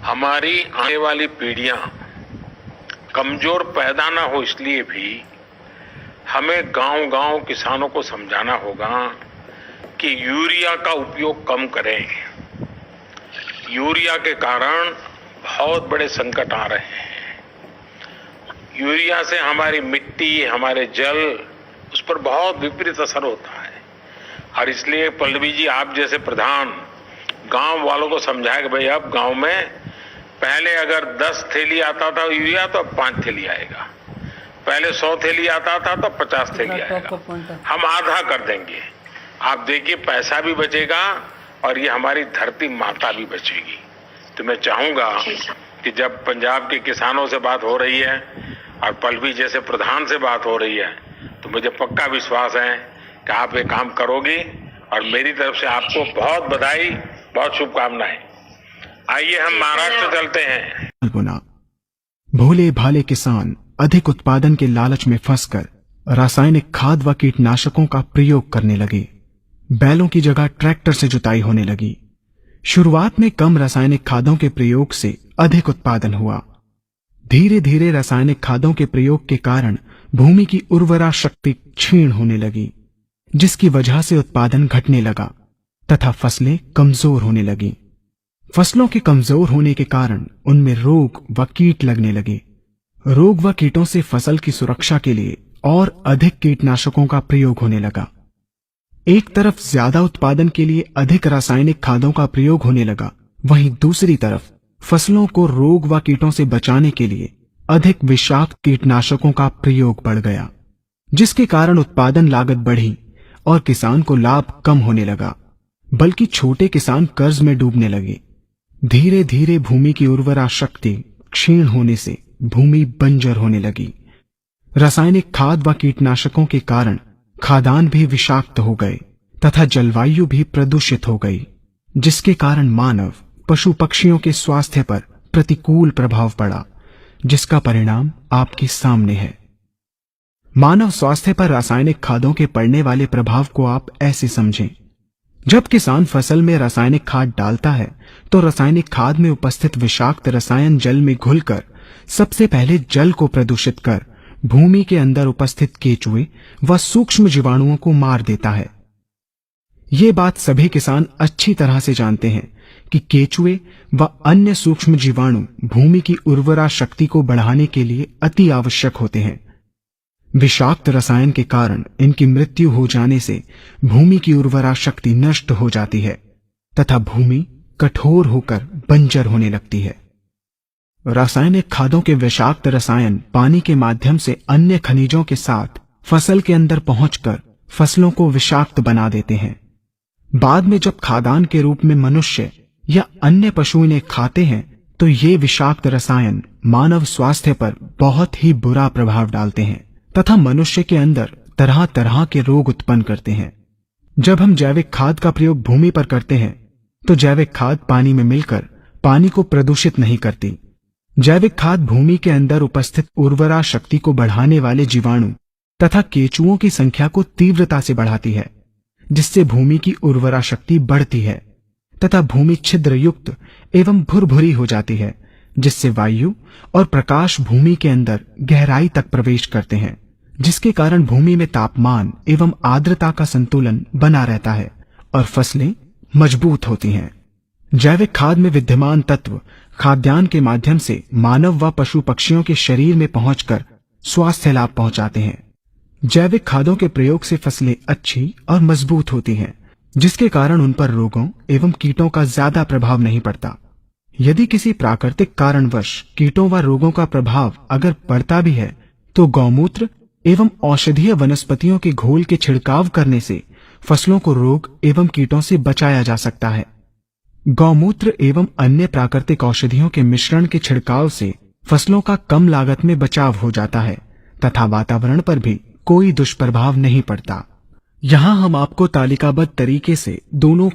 हमारी आने वाली पीढ़ियां कमजोर पैदा ना हो, इसलिए भी हमें गांव-गांव किसानों को समझाना होगा कि यूरिया का उपयोग कम करें। यूरिया के कारण बहुत बड़े संकट आ रहे हैं। यूरिया से हमारी मिट्टी, हमारे जल, उस पर बहुत विपरीत असर होता है। और इसलिए पल्लवी जी, आप जैसे प्रधान गांव वालों को समझाए कि भाई अब गांव में पहले अगर 10 थैली आता था यूरिया तो अब 5 थैली आएगा, पहले 100 थैली आता था तो 50 थैली आएगा, हम आधा कर देंगे। आप देखिए पैसा भी बचेगा और ये हमारी धरती माता भी बचेगी। तो मैं चाहूंगा कि जब पंजाब के किसानों से बात हो रही है और पल्लवी जैसे प्रधान से बात हो रही है, तो मुझे पक्का विश्वास है कि आप ये काम करोगी और मेरी तरफ से आपको बहुत बधाई, बहुत शुभकामनाएं। आइए हम महाराष्ट्र चलते हैं। भोले भाले किसान अधिक उत्पादन के लालच में फंसकर रासायनिक खाद व कीटनाशकों का प्रयोग करने लगे। बैलों की जगह ट्रैक्टर से जुताई होने लगी। शुरुआत में कम रासायनिक खादों के प्रयोग से अधिक उत्पादन हुआ। धीरे धीरे रासायनिक खादों के प्रयोग के कारण भूमि की उर्वरा शक्ति क्षीण होने लगी, जिसकी वजह से उत्पादन घटने लगा तथा फसलें कमजोर होने लगी। फसलों के कमजोर होने के कारण उनमें रोग व कीट लगने लगे। रोग व कीटों से फसल की सुरक्षा के लिए और अधिक कीटनाशकों का प्रयोग होने लगा। एक तरफ ज्यादा उत्पादन के लिए अधिक रासायनिक खादों का प्रयोग होने लगा, वहीं दूसरी तरफ फसलों को रोग व कीटों से बचाने के लिए अधिक विषाक्त कीटनाशकों का प्रयोग बढ़ गया, जिसके कारण उत्पादन लागत बढ़ी और किसान को लाभ कम होने लगा, बल्कि छोटे किसान कर्ज में डूबने लगे। धीरे धीरे भूमि की उर्वरा शक्ति क्षीण होने से भूमि बंजर होने लगी। रासायनिक खाद व कीटनाशकों के कारण खाद्यान्न भी विषाक्त हो गए तथा जलवायु भी प्रदूषित हो गई, जिसके कारण मानव, पशु पक्षियों के स्वास्थ्य पर प्रतिकूल प्रभाव पड़ा, जिसका परिणाम आपके सामने है। मानव स्वास्थ्य पर रासायनिक खादों के पड़ने वाले प्रभाव को आप ऐसे समझें। जब किसान फसल में रासायनिक खाद डालता है तो रासायनिक खाद में उपस्थित विषाक्त रसायन जल में घुलकर सबसे पहले जल को प्रदूषित कर भूमि के अंदर उपस्थित केचुए व सूक्ष्म जीवाणुओं को मार देता है। ये बात सभी किसान अच्छी तरह से जानते हैं कि केचुए व अन्य सूक्ष्म जीवाणु भूमि की उर्वरा शक्ति को बढ़ाने के लिए अति आवश्यक होते हैं। विषाक्त रसायन के कारण इनकी मृत्यु हो जाने से भूमि की उर्वरा शक्ति नष्ट हो जाती है तथा भूमि कठोर होकर बंजर होने लगती है। रासायनिक खादों के विषाक्त रसायन पानी के माध्यम से अन्य खनिजों के साथ फसल के अंदर पहुंचकर फसलों को विषाक्त बना देते हैं। बाद में जब खाद्यान्न के रूप में मनुष्य या अन्य पशु इन्हें खाते हैं तो ये विषाक्त रसायन मानव स्वास्थ्य पर बहुत ही बुरा प्रभाव डालते हैं तथा मनुष्य के अंदर तरह तरह के रोग उत्पन्न करते हैं। जब हम जैविक खाद का प्रयोग भूमि पर करते हैं तो जैविक खाद पानी में मिलकर पानी को प्रदूषित नहीं करती। जैविक खाद भूमि के अंदर उपस्थित उर्वरा शक्ति को बढ़ाने वाले जीवाणु तथा केचुओं की संख्या को तीव्रता से बढ़ाती है, जिससे भूमि की उर्वरा शक्ति बढ़ती है तथा भूमि छिद्र युक्त एवं भुरभुरी हो जाती है, जिससे वायु और प्रकाश भूमि के अंदर गहराई तक प्रवेश करते हैं, जिसके कारण भूमि में तापमान एवं आर्द्रता का संतुलन बना रहता है और फसलें मजबूत होती हैं। जैविक खाद में विद्यमान तत्व खाद्यान्न के माध्यम से मानव व पशु पक्षियों के शरीर में पहुंचकर स्वास्थ्य लाभ पहुंचाते हैं। जैविक खादों के प्रयोग से फसलें अच्छी और मजबूत होती हैं, जिसके कारण उन पर रोगों एवं कीटों का ज्यादा प्रभाव नहीं पड़ता। यदि किसी प्राकृतिक कारणवश कीटों व रोगों का प्रभाव अगर पड़ता भी है तो गौमूत्र एवं औषधीय वनस्पतियों के घोल के छिड़काव करने से फसलों को रोग एवं कीटों से बचाया जा सकता है। गौमूत्र एवं अन्य प्राकृतिक औषधियों के मिश्रण के छिड़काव से फसलों का कम लागत में बचाव हो जाता है तथा वातावरण पर भी कोई दुष्प्रभाव नहीं पड़ता। यहाँ हम आपको तालिकाबद्ध तरीके से दोनों